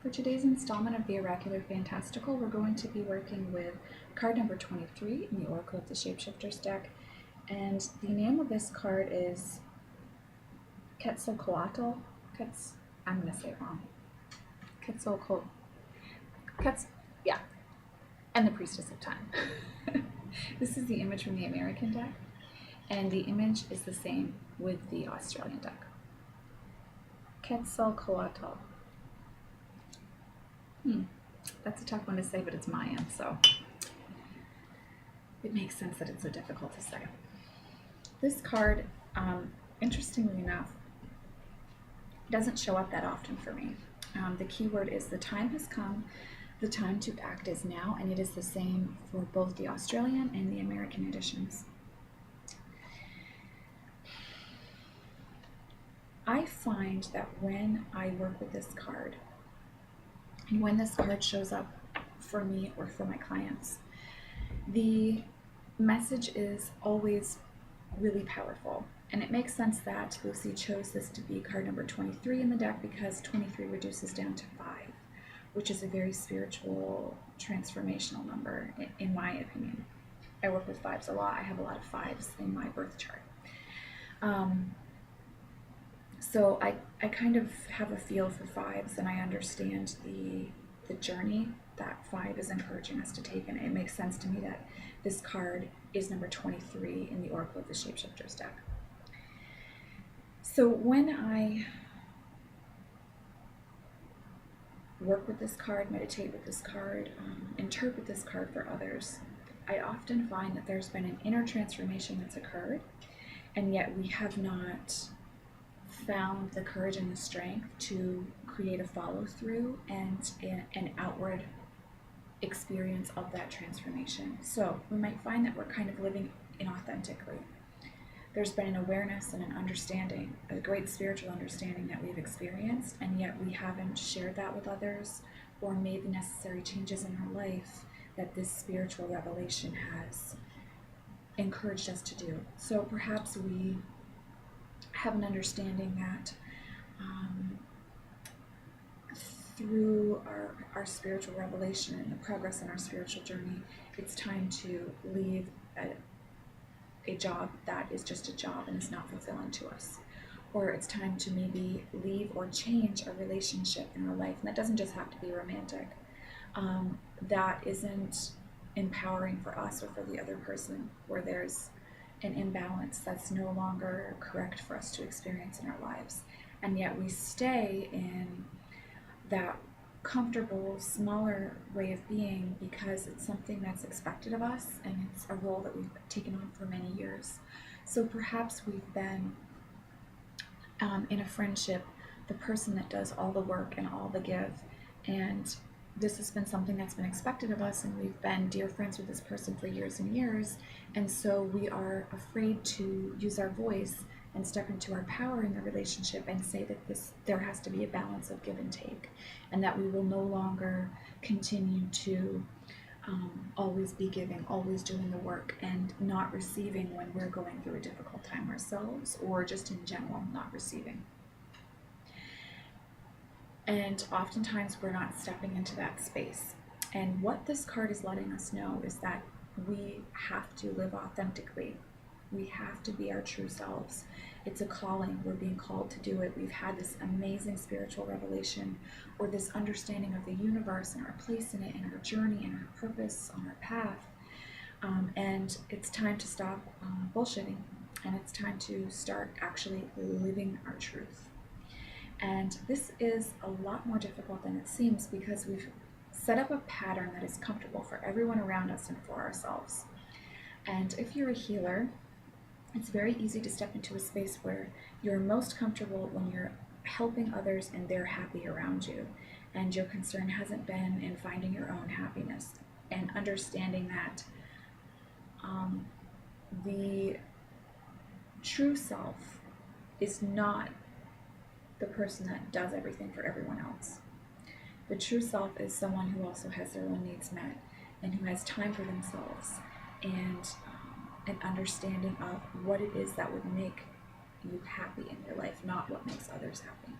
For today's installment of the Oracular Fantastical, we're going to be working with card number 23 in the Oracle of the Shapeshifters deck. And the name of this card is Quetzalcoatl. I'm going to say it wrong. Quetzalcoatl. And the Priestess of Time. This is the image from the American deck, and the image is the same with the Australian deck. Quetzalcoatl. That's a tough one to say, but it's Mayan, so it makes sense that it's so difficult to say. This card, interestingly enough, doesn't show up that often for me. The key word is the time has come, the time to act is now, and it is the same for both the Australian and the American editions. I find that when I work with this card, and when this card shows up for me or for my clients, the message is always really powerful. And it makes sense that Lucy chose this to be card number 23 in the deck, because 23 reduces down to 5, which is a very spiritual, transformational number, in my opinion. I work with 5s a lot. I have a lot of 5s in my birth chart. So I kind of have a feel for 5s, and I understand the journey that 5 is encouraging us to take, and it makes sense to me that this card is number 23 in the Oracle of the Shapeshifters deck. So when I work with this card, meditate with this card, interpret this card for others, I often find that there's been an inner transformation that's occurred, and yet we have not found the courage and the strength to create a follow-through and an outward experience of that transformation. So we might find that we're kind of living inauthentically. There's been an awareness and an understanding, a great spiritual understanding that we've experienced, and yet we haven't shared that with others or made the necessary changes in our life that this spiritual revelation has encouraged us to do. So perhaps we have an understanding that through our spiritual revelation and the progress in our spiritual journey, it's time to leave a job that is just a job and is not fulfilling to us. Or it's time to maybe leave or change a relationship in our life. And that doesn't just have to be romantic. That isn't empowering for us or for the other person, where there's an imbalance that's no longer correct for us to experience in our lives. And yet we stay in that comfortable, smaller way of being because it's something that's expected of us, and it's a role that we've taken on for many years. So perhaps we've been in a friendship the person that does all the work and all the give, and this has been something that's been expected of us, and we've been dear friends with this person for years and years, and so we are afraid to use our voice and step into our power in the relationship and say that there has to be a balance of give and take, and that we will no longer continue to always be giving, always doing the work, and not receiving when we're going through a difficult time ourselves, or just in general not receiving. And oftentimes we're not stepping into that space. And what this card is letting us know is that we have to live authentically. We have to be our true selves. It's a calling. We're being called to do it. We've had this amazing spiritual revelation, or this understanding of the universe and our place in it, and our journey and our purpose on our path. And it's time to stop bullshitting, and it's time to start actually living our truth. And this is a lot more difficult than it seems, because we've set up a pattern that is comfortable for everyone around us and for ourselves. And if you're a healer, it's very easy to step into a space where you're most comfortable when you're helping others and they're happy around you. And your concern hasn't been in finding your own happiness and understanding that the true self is not the person that does everything for everyone else. The true self is someone who also has their own needs met, and who has time for themselves, and an understanding of what it is that would make you happy in your life, not what makes others happy.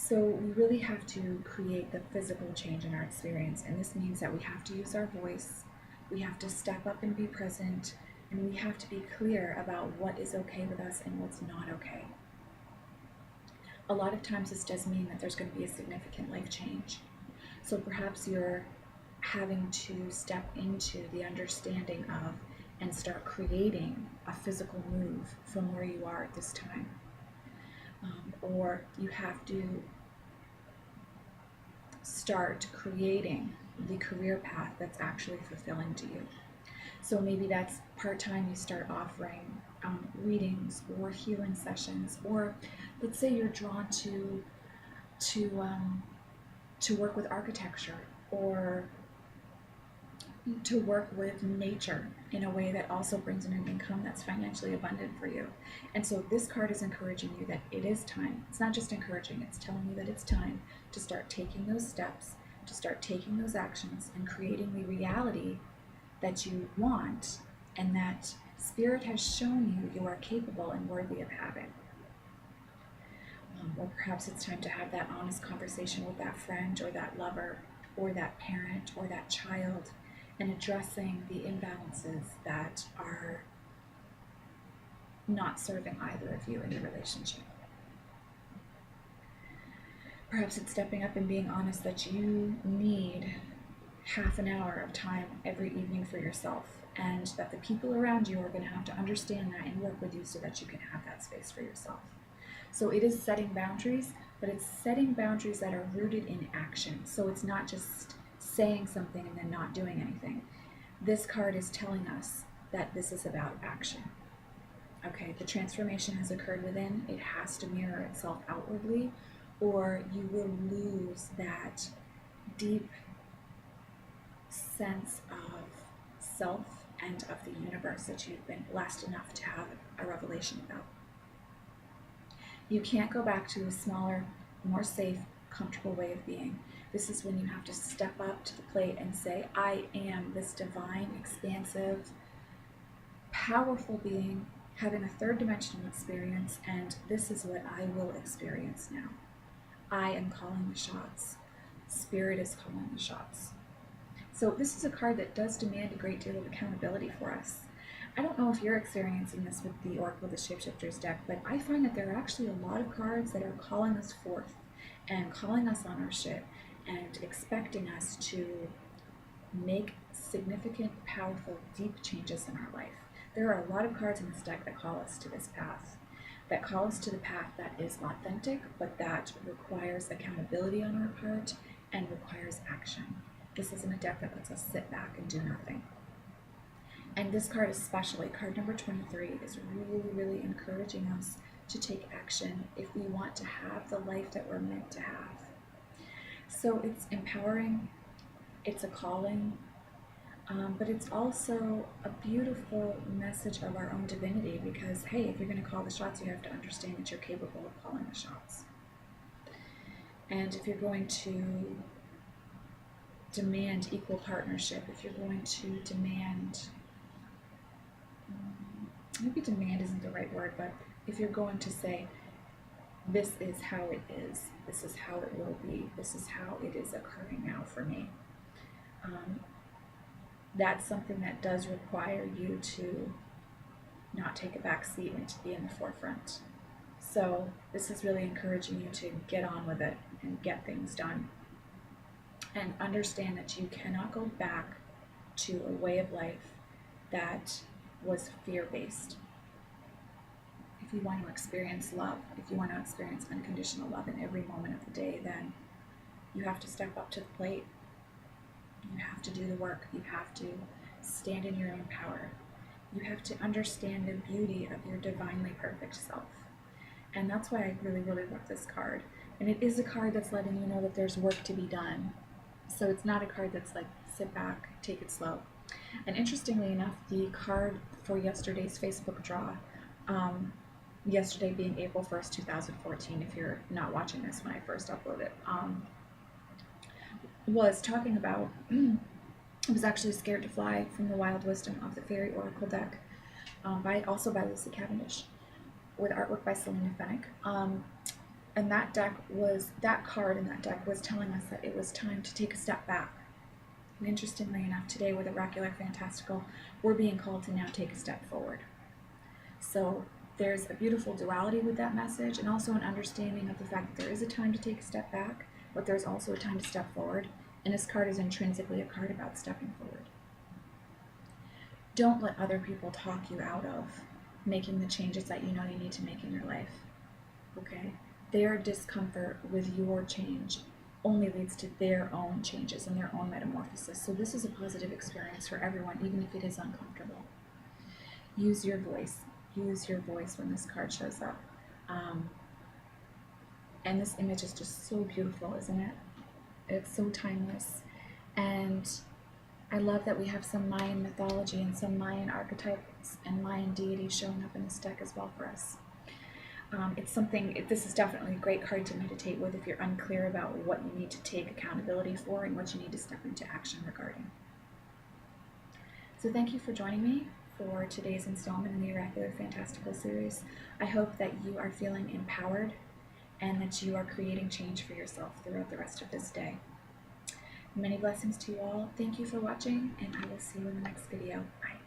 So we really have to create the physical change in our experience, and this means that we have to use our voice, we have to step up and be present, and we have to be clear about what is okay with us and what's not okay. A lot of times this does mean that there's going to be a significant life change. So perhaps you're having to step into the understanding of and start creating a physical move from where you are at this time. Or you have to start creating the career path that's actually fulfilling to you. So maybe that's part-time, you start offering readings or healing sessions, or let's say you're drawn to work with architecture, or to work with nature in a way that also brings in an income that's financially abundant for you. And so this card is encouraging you that it is time. It's not just encouraging, it's telling you that it's time to start taking those steps, to start taking those actions and creating the reality that you want and that Spirit has shown you are capable and worthy of having. Or perhaps it's time to have that honest conversation with that friend or that lover or that parent or that child, and addressing the imbalances that are not serving either of you in the relationship. Perhaps it's stepping up and being honest that you need half an hour of time every evening for yourself, and that the people around you are going to have to understand that and work with you so that you can have that space for yourself. So it is setting boundaries, but it's setting boundaries that are rooted in action. So it's not just saying something and then not doing anything. This card is telling us that this is about action. Okay, the transformation has occurred within. It has to mirror itself outwardly, or you will lose that deep sense of self and of the universe that you've been blessed enough to have a revelation about. You can't go back to a smaller, more safe, comfortable way of being. This is when you have to step up to the plate and say, I am this divine, expansive, powerful being having a third dimensional experience, and this is what I will experience now. I am calling the shots. Spirit is calling the shots. So this is a card that does demand a great deal of accountability for us. I don't know if you're experiencing this with the Oracle of the Shapeshifters deck, but I find that there are actually a lot of cards that are calling us forth and calling us on our shit and expecting us to make significant, powerful, deep changes in our life. There are a lot of cards in this deck that call us to this path, that call us to the path that is authentic, but that requires accountability on our part and requires action. This isn't a deck that lets us sit back and do nothing. And this card especially, card number 23, is really, really encouraging us to take action if we want to have the life that we're meant to have. So it's empowering, it's a calling, but it's also a beautiful message of our own divinity, because, hey, if you're going to call the shots, you have to understand that you're capable of calling the shots. And if you're going to demand equal partnership, if you're going to demand, maybe demand isn't the right word, but if you're going to say, this is how it is, this is how it will be, this is how it is occurring now for me, that's something that does require you to not take a back seat and to be in the forefront. So this is really encouraging you to get on with it and get things done. And understand that you cannot go back to a way of life that was fear-based. If you want to experience love, if you want to experience unconditional love in every moment of the day, then you have to step up to the plate. You have to do the work. You have to stand in your own power. You have to understand the beauty of your divinely perfect self. And that's why I really, really love this card. And it is a card that's letting you know that there's work to be done. So it's not a card that's like, sit back, take it slow. And interestingly enough, the card for yesterday's Facebook draw, yesterday being April 1st, 2014, if you're not watching this when I first uploaded it, was talking about, I was actually Scared to Fly from the Wild Wisdom of the Fairy Oracle deck, also by Lucy Cavendish, with artwork by Selena Fennick. And that card in that deck was telling us that it was time to take a step back. And interestingly enough, today with Oracular Fantastical, we're being called to now take a step forward. So there's a beautiful duality with that message, and also an understanding of the fact that there is a time to take a step back, but there's also a time to step forward. And this card is intrinsically a card about stepping forward. Don't let other people talk you out of making the changes that you know you need to make in your life. Okay? Their discomfort with your change only leads to their own changes and their own metamorphosis. So this is a positive experience for everyone, even if it is uncomfortable. Use your voice. Use your voice when this card shows up. And this image is just so beautiful, isn't it? It's so timeless. And I love that we have some Mayan mythology and some Mayan archetypes and Mayan deities showing up in this deck as well for us. This is definitely a great card to meditate with if you're unclear about what you need to take accountability for and what you need to step into action regarding. So thank you for joining me for today's installment in the Oracular Fantastical series. I hope that you are feeling empowered and that you are creating change for yourself throughout the rest of this day. Many blessings to you all. Thank you for watching, and I will see you in the next video. Bye.